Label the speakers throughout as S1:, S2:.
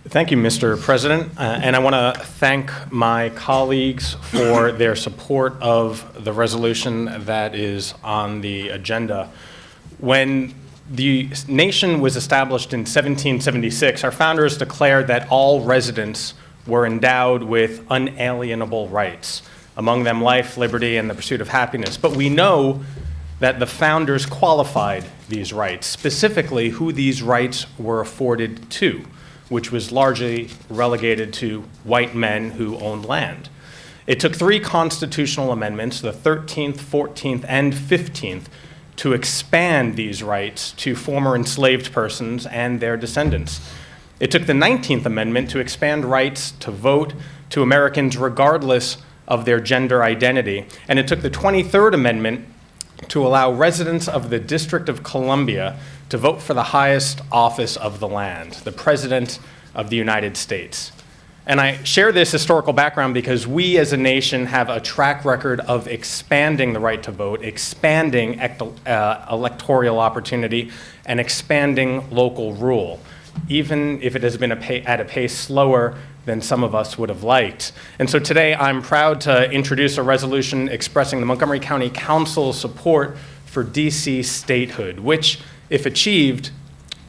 S1: Thank you, Mr. President, and I want to thank my colleagues for their support of the resolution that is on the agenda. When the nation was established in 1776, our founders declared that all residents were endowed with unalienable rights, among them life, liberty, and the pursuit of happiness. But we know that the founders qualified these rights, specifically who these rights were afforded to, which was largely relegated to white men who owned land. It took 3 constitutional amendments, the 13th, 14th, and 15th, to expand these rights to former enslaved persons and their descendants. It took the 19th Amendment to expand rights to vote to Americans regardless of their gender identity. And it took the 23rd Amendment to allow residents of the District of Columbia to vote for the highest office of the land, the President of the United States. And I share this historical background because we as a nation have a track record of expanding the right to vote, expanding electoral opportunity, and expanding local rule, even if it has been at a pace slower than some of us would have liked. And so today I'm proud to introduce a resolution expressing the Montgomery County Council's support for DC statehood, which, if achieved,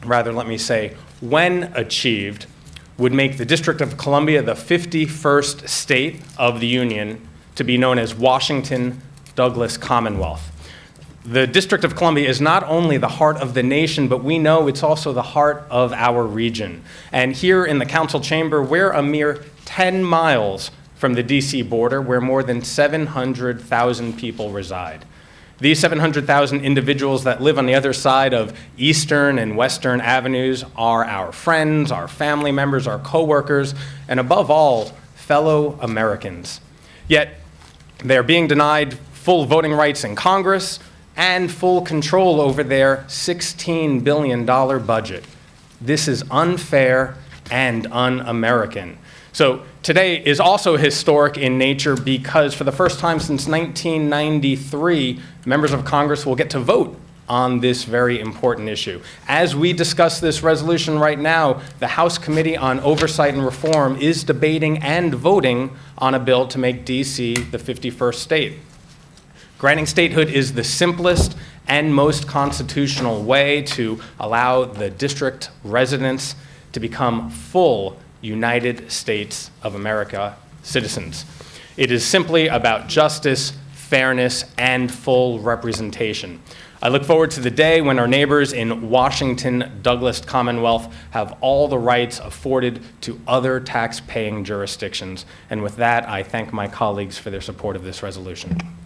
S1: rather let me say, when achieved, would make the District of Columbia the 51st state of the Union to be known as Washington Douglas Commonwealth. The District of Columbia is not only the heart of the nation, but we know it's also the heart of our region. And here in the council chamber, we're a mere 10 miles from the DC border, where more than 700,000 people reside. These 700,000 individuals that live on the other side of Eastern and Western Avenues are our friends, our family members, our coworkers, and above all, fellow Americans. Yet, they're being denied full voting rights in Congress and full control over their $16 billion budget. This is unfair and un-American. So today is also historic in nature because for the first time since 1993, members of Congress will get to vote on this very important issue. As we discuss this resolution right now, the House Committee on Oversight and Reform is debating and voting on a bill to make DC the 51st state. Granting statehood is the simplest and most constitutional way to allow the district residents to become full United States of America citizens. It is simply about justice, fairness, and full representation. I look forward to the day when our neighbors in Washington Douglas Commonwealth have all the rights afforded to other tax-paying jurisdictions. And with that, I thank my colleagues for their support of this resolution.